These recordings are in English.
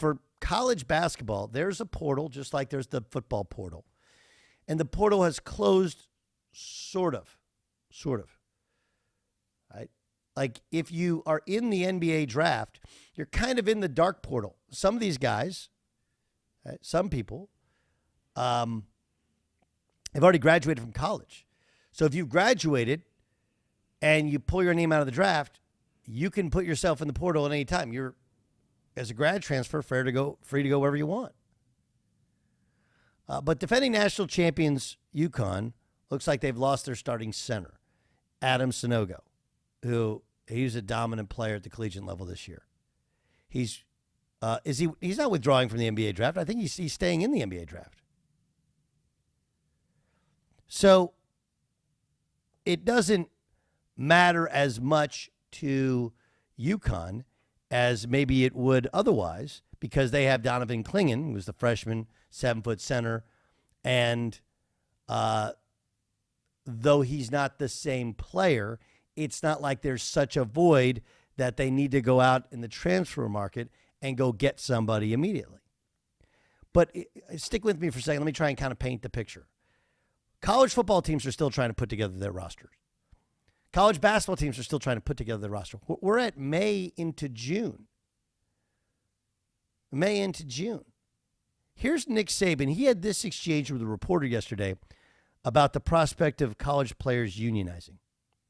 for college basketball, there's a portal just like there's the football portal. And the portal has closed sort of. Right? Like if you are in the NBA draft, you're kind of in the dark portal. Some of these guys, right, some people, have already graduated from college. So if you've graduated and you pull your name out of the draft, you can put yourself in the portal at any time. You're, as a grad transfer, free to go wherever you want. But defending national champions UConn looks like they've lost their starting center, Adam Sanogo, who he's a dominant player at the collegiate level this year. He's not withdrawing from the NBA draft. I think he's staying in the NBA draft. So it doesn't matter as much to UConn as maybe it would otherwise, because they have Donovan Clingan, who's the freshman 7-foot center, and though he's not the same player, it's not like there's such a void that they need to go out in the transfer market and go get somebody immediately. But stick with me for a second. Let me try and kind of paint the picture. College football teams are still trying to put together their rosters. College basketball teams are still trying to put together their roster. We're at May into June. Here's Nick Saban. He had this exchange with a reporter yesterday about the prospect of college players unionizing.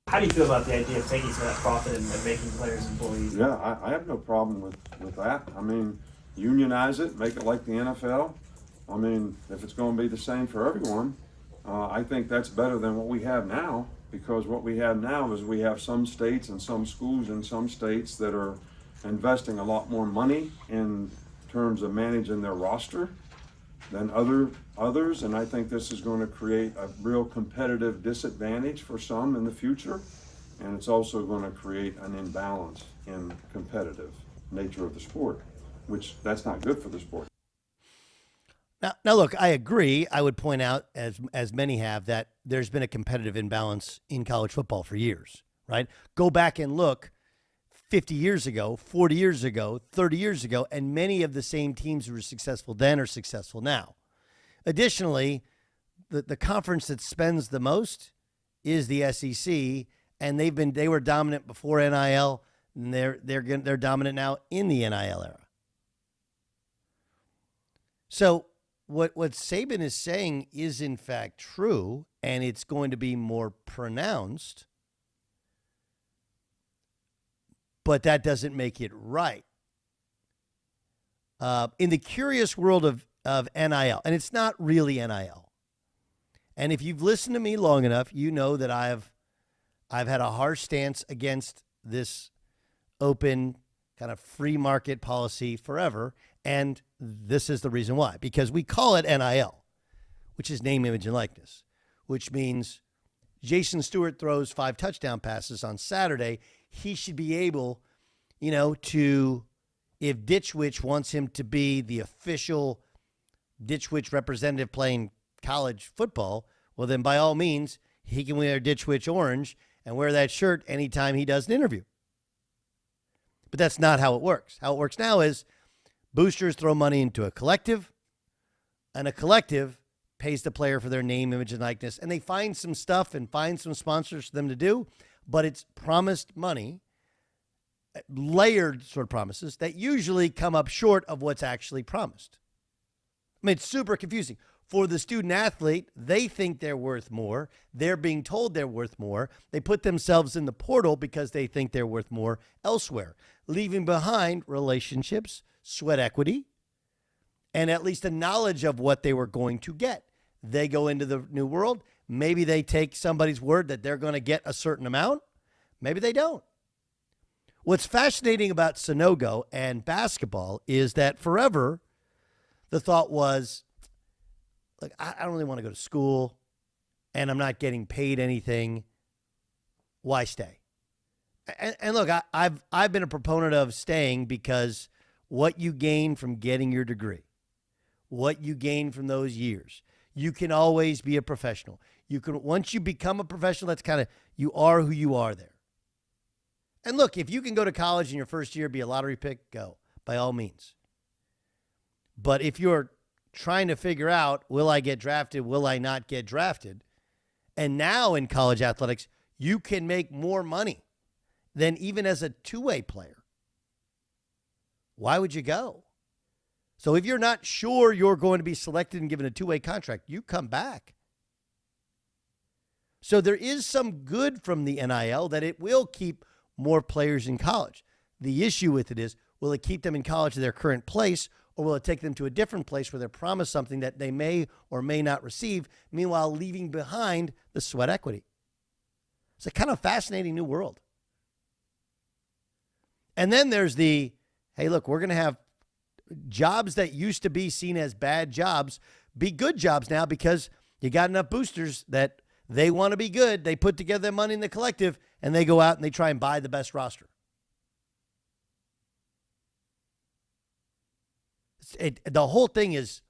How do you feel about the idea of taking some of that profit and making players employees? Yeah, I have no problem with that. I mean, unionize it, make it like the NFL. I mean, if it's going to be the same for everyone, I think that's better than what we have now, because what we have now is we have some states and some schools in some states that are investing a lot more money in terms of managing their roster than others, and I think this is going to create a real competitive disadvantage for some in the future, and it's also going to create an imbalance in competitive nature of the sport, which that's not good for the sport. Now, look, I agree. I would point out, as many have, that there's been a competitive imbalance in college football for years, right? Go back and look 50 years ago, 40 years ago, 30 years ago, and many of the same teams who were successful then are successful now. Additionally, the conference that spends the most is the SEC, and they were dominant before NIL, and they're dominant now in the NIL era. So what Saban is saying is in fact true, and it's going to be more pronounced, but that doesn't make it right. In the curious world of NIL, and it's not really NIL, and if you've listened to me long enough, you know that I've had a harsh stance against this open kind of free market policy forever, and this is the reason why. Because we call it NIL, which is name, image, and likeness, which means Jason Stewart throws 5 touchdown passes on Saturday. He should be able, to, if Ditch Witch wants him to be the official Ditch Witch representative playing college football, well, then by all means, he can wear Ditch Witch orange and wear that shirt anytime he does an interview. But that's not how it works. How it works now is boosters throw money into a collective, and a collective pays the player for their name, image, and likeness, and they find some stuff and find some sponsors for them to do, but it's promised money, layered sort of promises that usually come up short of what's actually promised. I mean, it's super confusing. For the student athlete, they think they're worth more. They're being told they're worth more. They put themselves in the portal because they think they're worth more elsewhere, leaving behind relationships, sweat equity, and at least a knowledge of what they were going to get. They go into the new world. Maybe they take somebody's word that they're going to get a certain amount. Maybe they don't. What's fascinating about Sanogo and basketball is that forever the thought was, like, I don't really want to go to school, and I'm not getting paid anything. Why stay? And look, I've been a proponent of staying because what you gain from getting your degree, what you gain from those years, you can always be a professional. You can, once you become a professional, that's kind of, you are who you are there. And look, if you can go to college in your first year, be a lottery pick, go, by all means. But if you're trying to figure out, will I get drafted? Will I not get drafted? And now in college athletics, you can make more money than even as a two-way player. Why would you go? So if you're not sure you're going to be selected and given a two-way contract, you come back. So there is some good from the NIL that it will keep more players in college. The issue with it is, will it keep them in college at their current place, or will it take them to a different place where they're promised something that they may or may not receive, meanwhile leaving behind the sweat equity? It's a kind of fascinating new world. And then there's the, hey, look, we're going to have jobs that used to be seen as bad jobs be good jobs now because you got enough boosters that they want to be good. They put together their money in the collective, and they go out and they try and buy the best roster. The whole thing is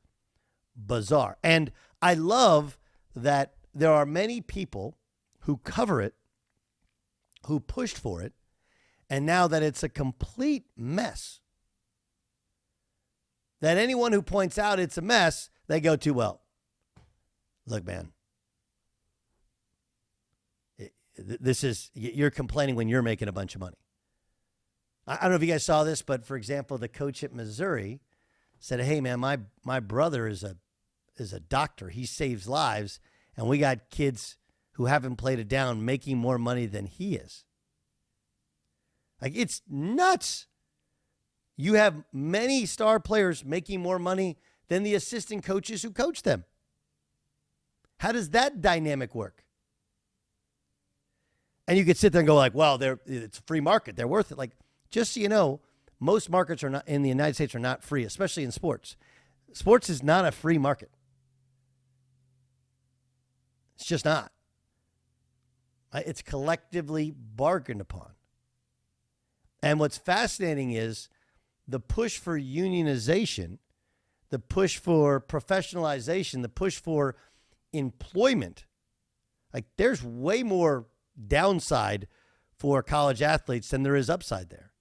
bizarre. And I love that there are many people who cover it, who pushed for it, and now that it's a complete mess, that anyone who points out it's a mess, they go to, well, look, man, this is, you're complaining when you're making a bunch of money. I don't know if you guys saw this, but for example, the coach at Missouri said, hey, man, my brother is a doctor. He saves lives, and we got kids who haven't played it down making more money than he is. Like, it's nuts. You have many star players making more money than the assistant coaches who coach them. How does that dynamic work? And you could sit there and go like, well, it's a free market. They're worth it. Like, just so you know, most markets are not in the United States are not free, especially in sports. Sports is not a free market. It's just not. It's collectively bargained upon. And what's fascinating is the push for unionization, the push for professionalization, the push for employment. Like, there's way more downside for college athletes than there is upside there.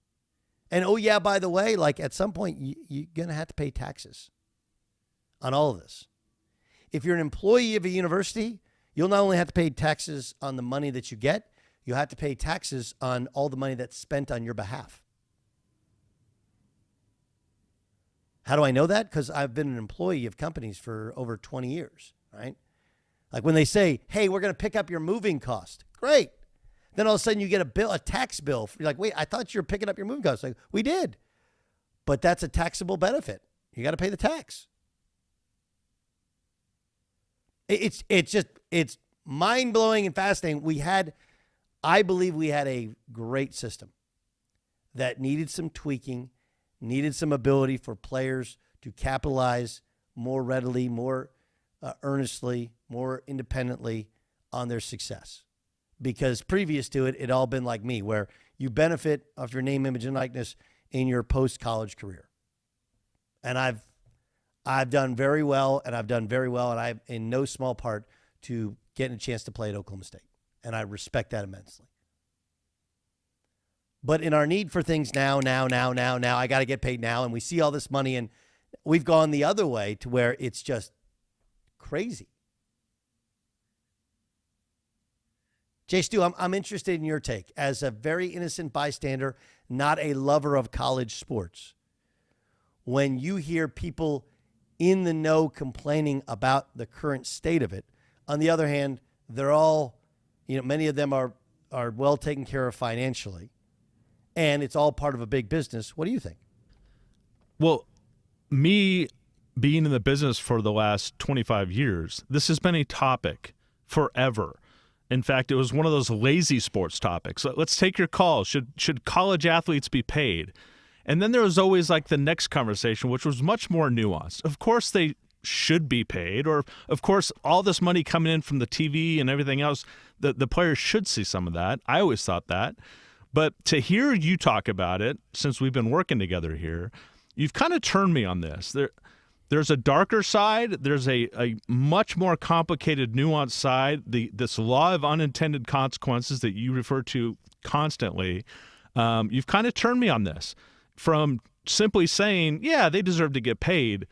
And oh yeah, by the way, like at some point you're going to have to pay taxes on all of this. If you're an employee of a university, you'll not only have to pay taxes on the money that you get, you'll have to pay taxes on all the money that's spent on your behalf. How do I know that? Because I've been an employee of companies for over 20 years, right? Like when they say, hey, we're going to pick up your moving cost. Great. Then all of a sudden you get a tax bill. You're like, wait, I thought you were picking up your moving costs. Like, we did. But that's a taxable benefit. You got to pay the tax. It's mind-blowing and fascinating. I believe we had a great system that needed some tweaking, needed some ability for players to capitalize more readily, more earnestly, more independently on their success. Because previous to it, it all been like me, where you benefit off your name, image, and likeness in your post-college career. And I've done very well, and I'm in no small part to getting a chance to play at Oklahoma State. And I respect that immensely. But in our need for things now, I got to get paid now, and we see all this money, and we've gone the other way to where it's just crazy. Jay Stu, I'm interested in your take. As a very innocent bystander, not a lover of college sports, when you hear people in the know complaining about the current state of it, on the other hand, they're all, many of them are well taken care of financially, and it's all part of a big business. What do you think? Well, me being in the business for the last 25 years, this has been a topic forever. In fact, it was one of those lazy sports topics. Let's take your call. Should college athletes be paid? And then there was always like the next conversation, which was much more nuanced. Of course, they should be paid, or of course, all this money coming in from the TV and everything else, the players should see some of that. I always thought that. But to hear you talk about it, since we've been working together here, you've kind of turned me on this. There's a darker side. There's a much more complicated, nuanced side. This law of unintended consequences that you refer to constantly. You've kind of turned me on this from simply saying, yeah, they deserve to get paid,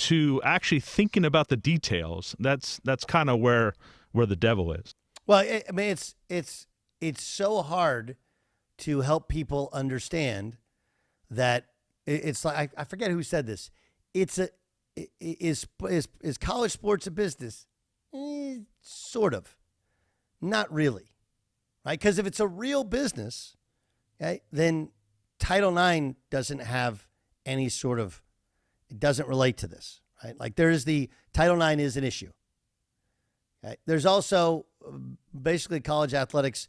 to actually thinking about the details, that's kind of where the devil is. Well, I mean, it's so hard to help people understand that it's like, I forget who said this. Is college sports a business? Sort of. Not really. Right? Because if it's a real business, okay, then Title IX doesn't have any sort of, it doesn't relate to this. Right? Like there's the Title IX is an issue. Okay? There's also basically college athletics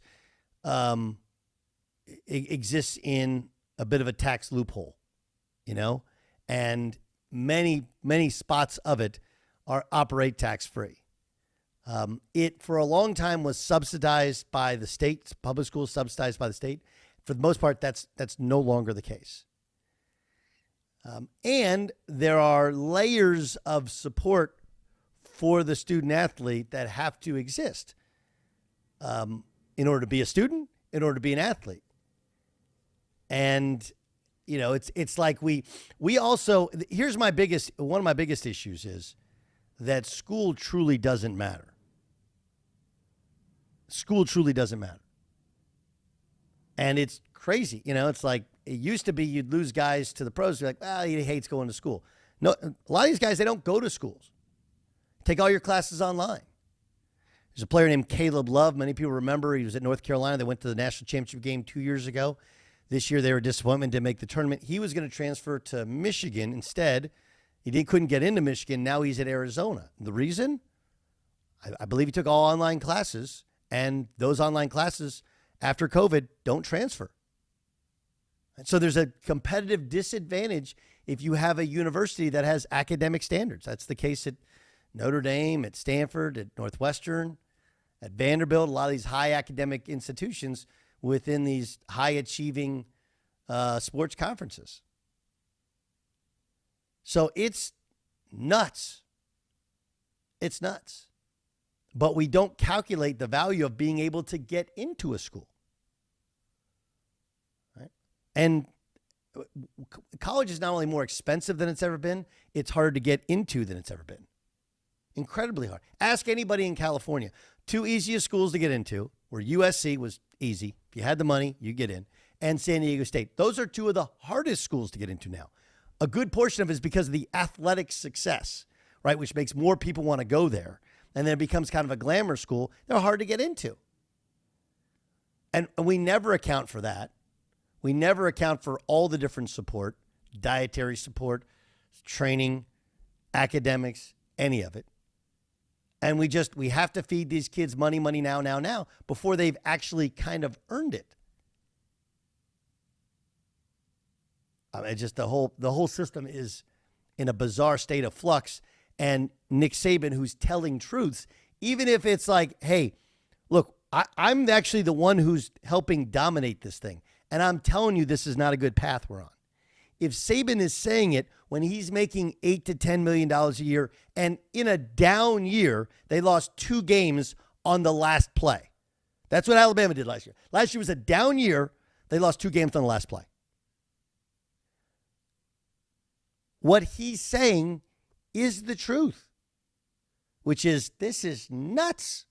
exists in a bit of a tax loophole, and many spots of it operate tax free. It for a long time was subsidized by the state, public schools subsidized by the state. For the most part, that's no longer the case. And there are layers of support for the student athlete that have to exist in order to be a student, in order to be an athlete. And it's like we also, here's one of my biggest issues is that school truly doesn't matter. School truly doesn't matter. And it's crazy. It's like it used to be you'd lose guys to the pros. You're like, he hates going to school. No, a lot of these guys, they don't go to schools. Take all your classes online. There's a player named Caleb Love. Many people remember he was at North Carolina. They went to the national championship game 2 years ago. This year they were disappointed to make the tournament. He was going to transfer to Michigan. Instead, couldn't get into Michigan. Now he's at Arizona. The reason? I believe he took all online classes, and those online classes after COVID don't transfer. And so there's a competitive disadvantage if you have a university that has academic standards. That's the case at Notre Dame, at Stanford, at Northwestern, at Vanderbilt, a lot of these high academic institutions within these high-achieving sports conferences. So it's nuts. It's nuts. But we don't calculate the value of being able to get into a school. Right? And college is not only more expensive than it's ever been, it's harder to get into than it's ever been. Incredibly hard. Ask anybody in California. 2 easiest schools to get into were USC was easy. If you had the money, you get in. And San Diego State. Those are 2 of the hardest schools to get into now. A good portion of it is because of the athletic success, right, which makes more people want to go there. And then it becomes kind of a glamour school. They're hard to get into. And we never account for that. We never account for all the different support, dietary support, training, academics, any of it. And we have to feed these kids money now, before they've actually kind of earned it. I mean, just the whole system is in a bizarre state of flux. And Nick Saban, who's telling truths, even if it's like, hey, look, I'm actually the one who's helping dominate this thing. And I'm telling you, this is not a good path we're on. If Saban is saying it when he's making $8 to $10 million a year, and in a down year, they lost 2 games on the last play. That's what Alabama did last year. Last year was a down year. They lost 2 games on the last play. What he's saying is the truth, which is this is nuts.